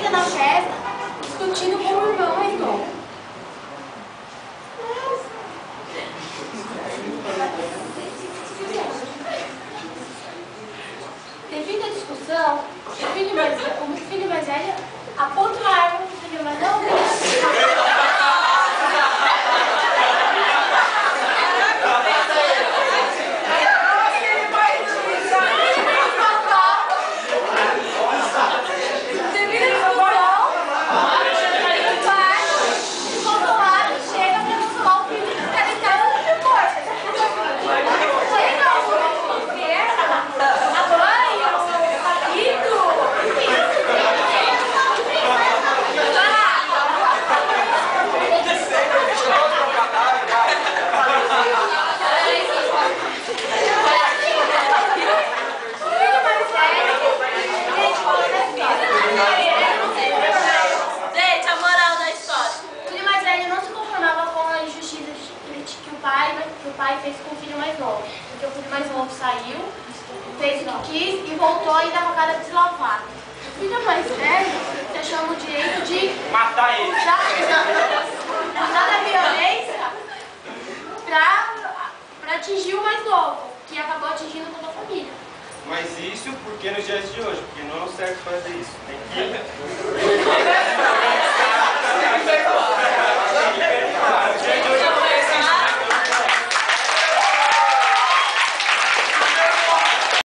fica na festa discutindo com o irmão mais novo. Devido à discussão, o filho mais velho aponta uma arma para o filho mais novo. Que o pai fez com o filho mais novo, porque o filho mais novo saiu, fez o que quis e voltou ainda com a cara deslavada. O filho mais velho se achou no direito de matar ele, usar a violência para atingir o mais novo, que acabou atingindo toda a família. Mas isso porque nos dias de hoje, porque não é certo fazer isso. Tem que